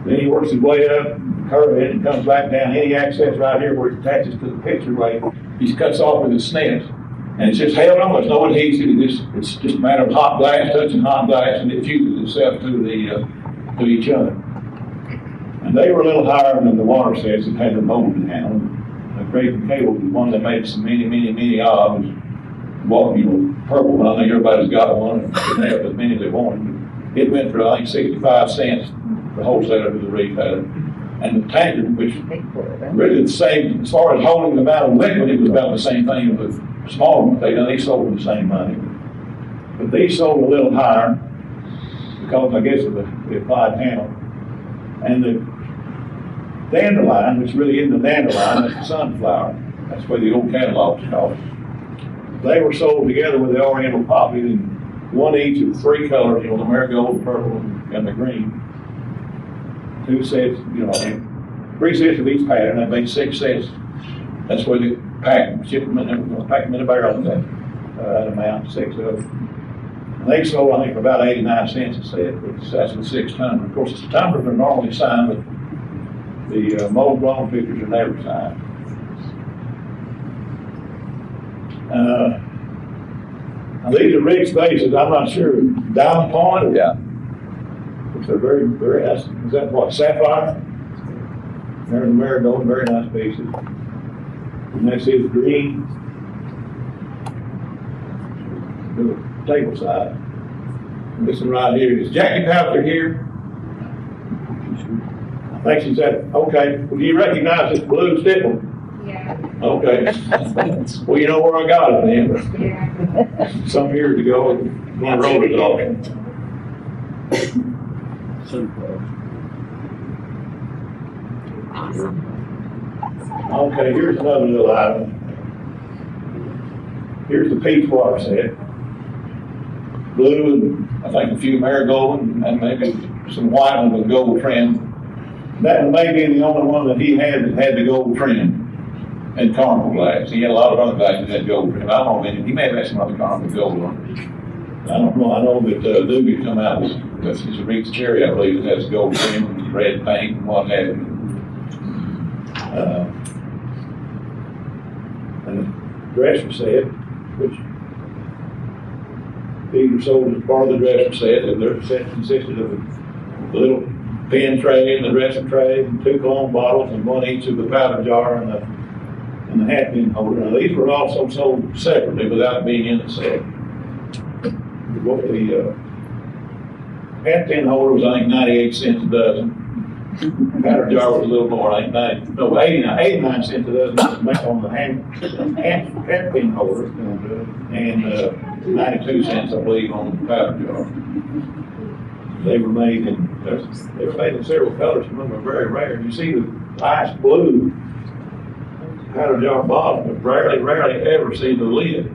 Then he works his way up, curve it, and comes back down. Any access right here where it attaches to the picture blade, he cuts off with his snips. And it's just held on. There's no adhesive. It's just a matter of hot glass touching hot glass, and it fuses itself to each other. And they were a little higher than the water sets that had the molding handle. The Craven Cable was one that made some many of. Well, purple one. I think everybody's got one. And they have as many as they wanted. It went for, I think, 65 cents, the wholesaler to the retailer. And the tanker, which really the same, as far as holding the amount of liquid, it was about the same thing with smaller ones. They sold for the same money. But these sold a little higher because, I guess, of the applied handle. And the dandelion, which really isn't the dandelion, that's the sunflower. That's where the old catalogs called it. They were sold together with the oriental poppy, in one each of three colors, the marigold, the purple, and the green. 2 sets, 3 sets of each pattern. That made 6 sets. That's where they pack them, ship them, and pack them in a barrel. That amount, 6 of them. And they sold, I think, for about 89 cents a set. That's with 6 tumbers. Of course, the tumbers are normally signed, but the mold blown pictures are never signed. Now these are Rick's bases. I'm not sure. Diamond Point? Or, Yeah. which are very, very nice. Is that what, sapphire? There's the marigold, very nice pieces. And that's his green. The table side. And this one right here. Is Jackie Powder here? I think she's at, okay. Well, do you recognize this blue stipple? Yeah. Okay. Well, you know where I got it then. Yeah. Some years ago, when I wrote it off. Okay, here's another little item. Here's the peach water set. Blue and I think a few marigold and maybe some white one with gold trim. That may be the only one that he had that had the gold trim and Carnival Glass. He had a lot of other guys that had gold trim. I don't know, he may have had some other Carnival gold ones. I don't know. I know that Doobie come out with his Reed's Cherry, I believe, that has gold trim and red paint and what have you. And a dresser set, which these are sold as part of the dresser set. And their set consisted of a little pen tray and the dressing tray and 2 cologne bottles and one each of the powder jar and the hat pin holder. Now these were also sold separately without being in the set. what the, hat pin holder was, I think, 98 cents a dozen. Powder jar was a little more, I think, 89 cents a dozen on the hat pin holder. And, 92 cents, I believe, on the powder jar. They were made in, they were made in several colors, some of them are very rare. You see the ice blue powder jar bottom, but rarely ever see the lid.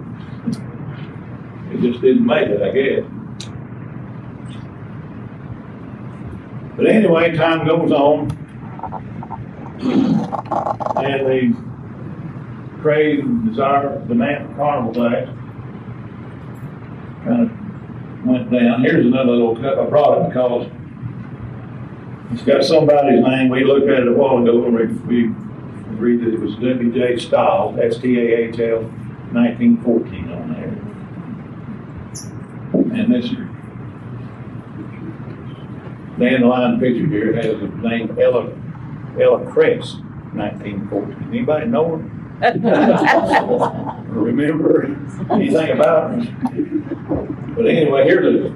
It just didn't make it, I guess. But anyway, time goes on, and the craze and desire, demand for carnival glass kind of went down. Here's another little I brought it because it's got somebody's name. We looked at it a while ago and we agreed that it was W.J. Stahl, S-T-A-H-L, 1914 on there. And this dandelion picture here has the name Ella Cress, 1914. Anybody know her? Remember anything about her? But anyway, here's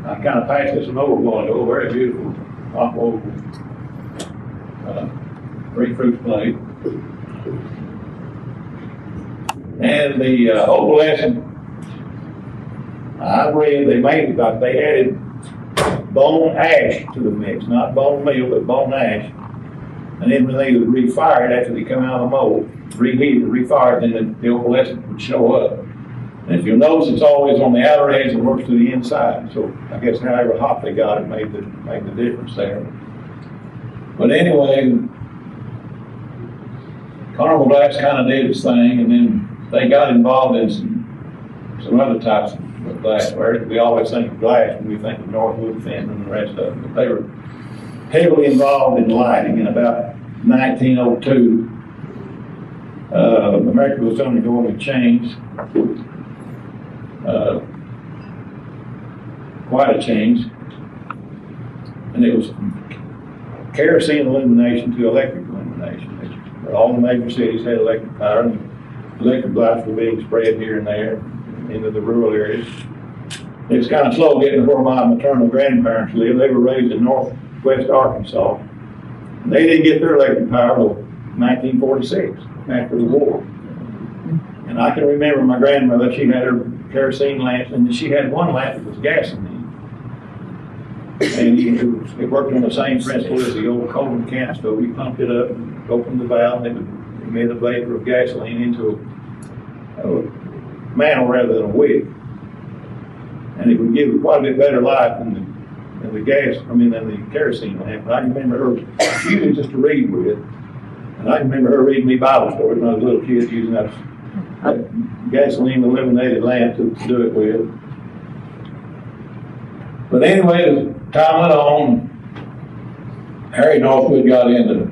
I kind of passed this one over going, oh, very beautiful aqua grapefruit plate. And the opalescent, I read they added bone ash to the mix, not bone meal, but bone ash. And then when they would refire it after they come out of the mold, reheat it, refire it, then the opalescent would show up. And if you'll notice, it's always on the outer edge and works to the inside. So I guess however hot they got it made the difference there. But anyway, Carnival Glass kind of did its thing, and then they got involved in some other types of glassware. We always think of glass when we think of Northwood, Fenton, and the rest of them. But they were heavily involved in lighting. In about 1902, America was undergoing a change, quite a change, and it was from kerosene illumination to electric illumination. All the major cities had electric power, and electric lights were being spread here and there into the rural areas. It was kind of slow getting to where my maternal grandparents lived. They were raised in northwest Arkansas. And they didn't get their electric power until 1946, after the war. And I can remember my grandmother, she had her kerosene lamps, and she had one lamp that was gasoline. And it worked on the same principle as the old Coleman can stove. You pumped it up, opened the valve, and it would emit a vapor of gasoline into a mantle rather than a wick. And it would give it quite a bit better light than the kerosene lamp. But I remember her using it just to read with. And I remember her reading me Bible stories when I was a little kid using that gasoline illuminated lamp to do it with. But anyway, as time went on, Harry Northwood got into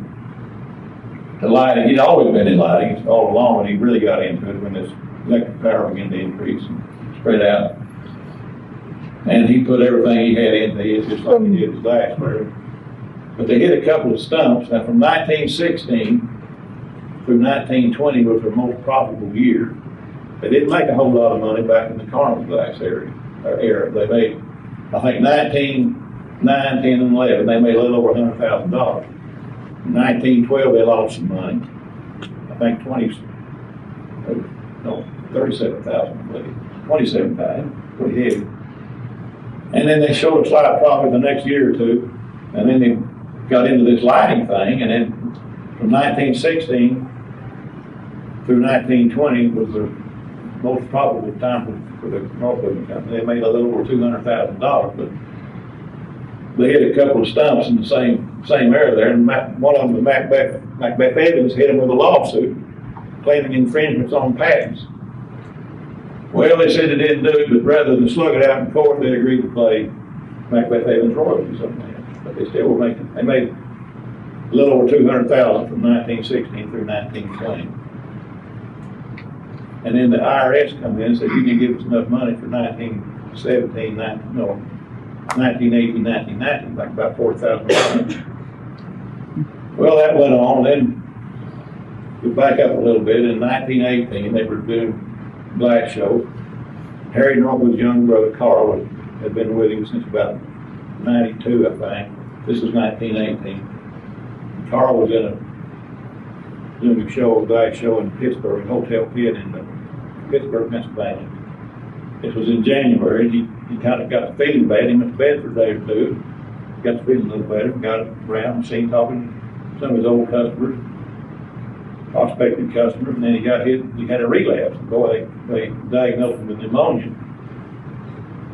lighting. He'd always been in lighting all along, and he really got into it when this electric power began to increase and spread out. And he put everything he had into it, just like he did his glassware. But they hit a couple of stumps. Now, from 1916 through 1920 was their most profitable year. They didn't make a whole lot of money back in the carnival glass era. They made, I think, 19, 10, and 11, they made a little over $100,000. In 1912, they lost some money. I think 37,000, I believe. 27,000, pretty heavy. And then they showed a slight profit the next year or two, and then they got into this lighting thing, and then from 1916 through 1920 was the most profitable time for the Northwood Company. They made a little over $200,000, but they hit a couple of stumps in the same area there, and one of them, Macbeth Evans, hit them with a lawsuit claiming infringements on patents. Well, they said they didn't do it, but rather than slug it out in court, they agreed to pay Macbeth Evans royalties on that. But they still were making, they made a little over $200,000 from 1916 through 1920. And then the IRS come in and said, you can give us enough money for 1918, 1919, like about $40,000. Well, that went on. Then we back up a little bit. In 1918, they were doing glass show. Harry Northwood's younger brother Carl had been with him since about 92, I think. This was 1918. Carl was doing a show, a glass show in Pittsburgh, Hotel Pitt in Pittsburgh, Pennsylvania. This was in January. He kind of got the feeling bad. He went to bed for a day or two. Got the feeling a little better. Got around, seen talking to some of his old customers, prospective customers, and then he had a relapse. Boy, they diagnosed him with pneumonia.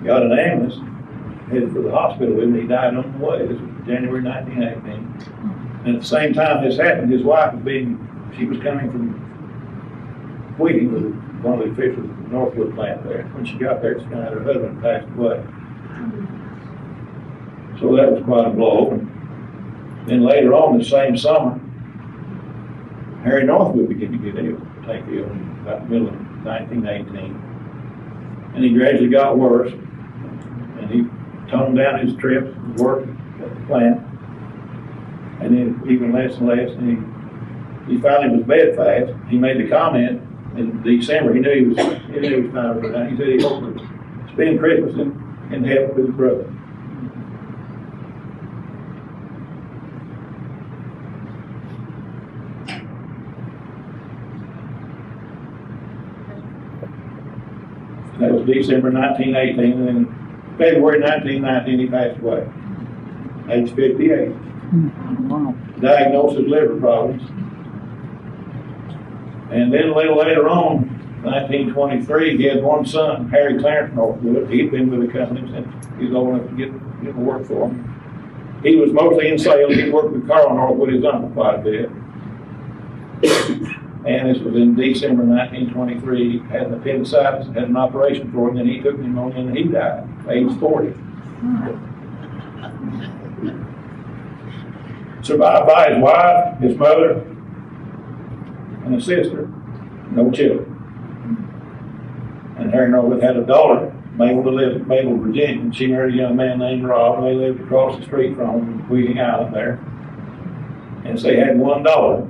Got an ambulance, headed for the hospital with him. He died on the way. This was January 1918. And at the same time this happened, his wife she was coming from Wheating with one of the officials of the Northwood plant there. When she got there, she found out her husband passed away. So that was quite a blow. And then later on the same summer, Harry Northwood began to get ill, take ill in about the middle of 1918. And he gradually got worse. And he toned down his trips, his work at the plant. And then even less and less. And he finally was bedfast. He made the comment in December. He knew he was time to go down. He said he hoped to spend Christmas in heaven with his brother. That was December 1918, and then February 1919 he passed away, age 58. Wow. Diagnosed with liver problems. And then a little later on, 1923, he had one son, Harry Clarence Northwood. He'd been with the company since he was old enough to get to work for him. He was mostly in sales. He worked with Carl Northwood, his uncle, quite a bit. And this was in December 1923. He had an appendicitis, had an operation for him, then he took pneumonia and he died, age 40. Survived by his wife, his mother, and a sister, no children. And Harry Norwood had a daughter, Mabel, to live in Mabel, Virginia. And she married a young man named Rob. They lived across the street from him in Wheeling Island there. And so they had one daughter,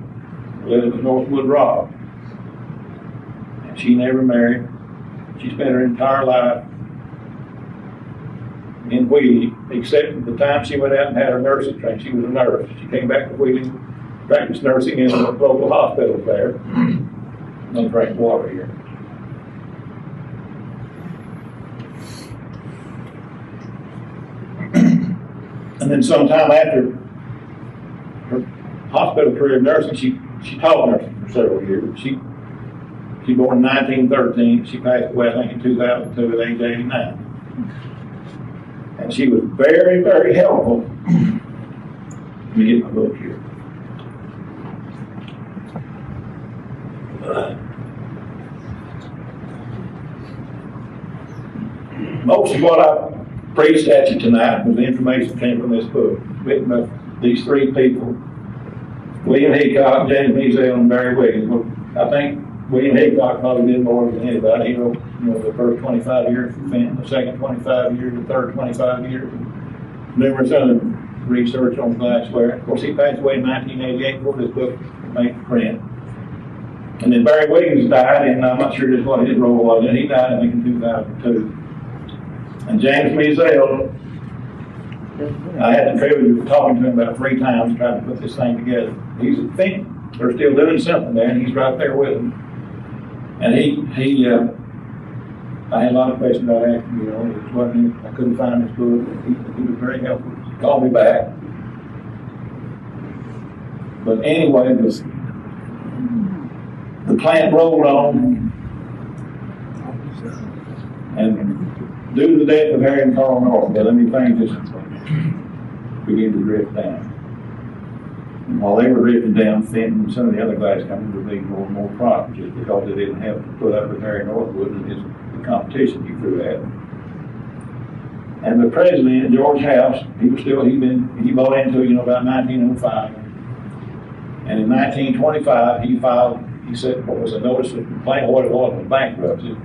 lived with Northwood Rob. And she never married. She spent her entire life in Wheeling, except the time she went out and had her nursing training. She was a nurse. She came back to Wheeling, practiced nursing in the local hospital there. No drank water here. And then sometime after her hospital career of nursing, she taught nursing for several years. She born in 1913. She passed away, I think, in 2002 at age 89. And she was very, very helpful. Let me get my book here. Most of what I preached at you tonight was the information that came from this book, written by these three people, William Hickok, James Measle, and Barry Wiggins. Well, I think William Hickok probably did more than anybody. He wrote, the first 25 years for Fenton, the second 25 years, the third 25 years, and numerous other research on glassware. Of course, he passed away in 1988 before this book made print. And then Barry Wiggins died, and I'm not sure just what his role was. And he died, I think, in 2002. And James Measle, I had the privilege of talking to him about 3 times, trying to put this thing together. He's a Fenton. They're still doing something there, and he's right there with them. And I had a lot of questions about asking, it wasn't, I couldn't find his book. He was very helpful. He called me back. But anyway, the plant rolled on, and due to the death of Harry and Carl Northwood, things just began to drift down. And while they were drifting down, Fenton and some of the other glass companies were being more and more profitable just because they didn't have to put up with Harry Northwood and the competition he threw at them. And the president, George House, he bought into it, about 1905. And in 1925, he said, what was a notice of complaint of what it was bankruptcy,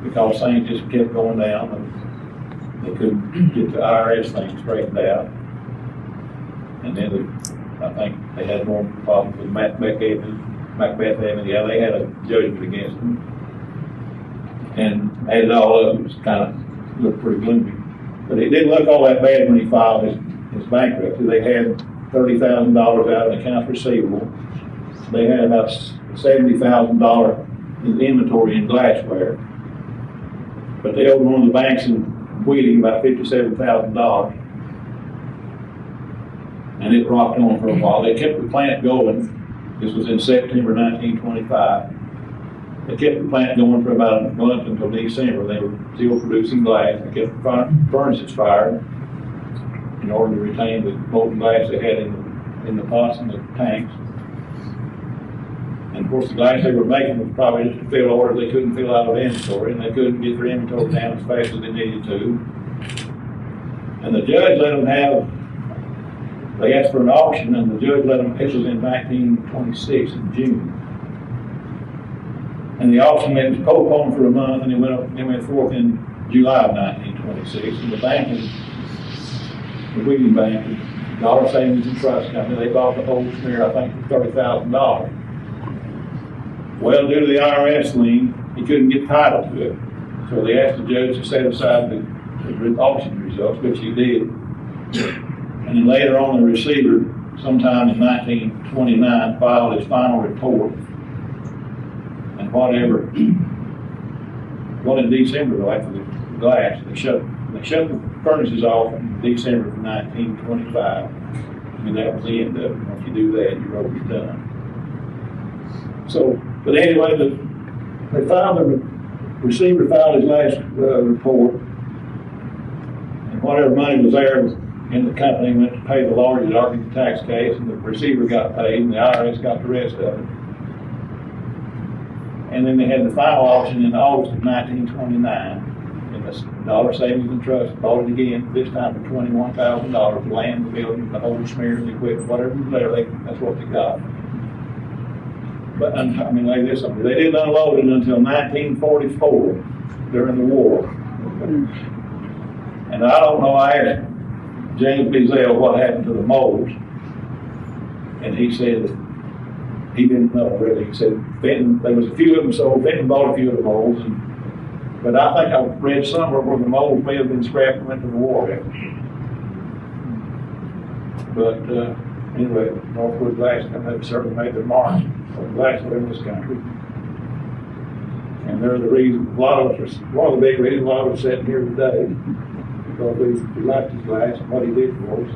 because things just kept going down and they couldn't get the IRS thing straightened out. And then I think they had more problems with Macbeth Avenue. Yeah, they had a judgment against them. And added all up, it was kind of, looked pretty gloomy. But it didn't look all that bad when he filed his bankruptcy. They had $30,000 out of accounts receivable. They had about $70,000 in inventory in glassware. But they owed one of the banks in Wheeling about $57,000. And it rocked on for a while. They kept the plant going. This was in September 1925. They kept the plant going for about a month until December. They were still producing glass. They kept the furnaces fired in order to retain the molten glass they had in the pots and the tanks. And of course, the glass they were making was probably just to fill orders they couldn't fill out of inventory, and they couldn't get their inventory down as fast as they needed to. And the judge let them have, they asked for an auction, and the judge let them, this was in 1926 in June. And the auction was postponed for a month, and it went forth in July of 1926. And the bank, the Wheeling Bank, the Dollar Savings and Trust Company, they bought the whole smear, I think, for $30,000. Well, due to the IRS lien, he couldn't get title to it. So they asked the judge to set aside the auction results, which he did. And then later on, the receiver, sometime in 1929, filed his final report. And whatever, well, in December, though, after the glass, they shut the furnaces off in December of 1925. And that was the end of it. Once you do that, your road is done. So, but anyway, the receiver filed his last report, and whatever money was there in the company went to pay the lawyers that argued the tax case, and the receiver got paid, and the IRS got the rest of it. And then they had the final auction in August of 1929, and the Dollar Savings and Trust bought it again, this time for $21,000, the land, the building, the whole smear, the equipment, whatever was there, that's what they got. But, I mean, like this, they didn't unload it until 1944, during the war. And I don't know, I asked James Bezell what happened to the molds. And he said that he didn't know, really. He said, Benton, there was a few of them sold, Benton bought a few of the molds. But I think I read somewhere where the molds may have been scrapped and went to the war effort. But anyway, Northwood Glass Company certainly made their mark on glassware in this country. And they're the reason, one of the big reasons why we're sitting here today, because we liked his glass and what he did for us.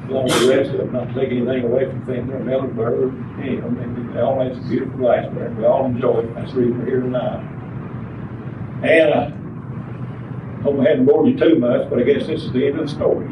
Along with the rest of them, not to take anything away from Fender or Metalsburg or any of them. They all made some beautiful glassware, and we all enjoy it. That's the reason we're here tonight. And I hope I hadn't bored you too much, but I guess this is the end of the story.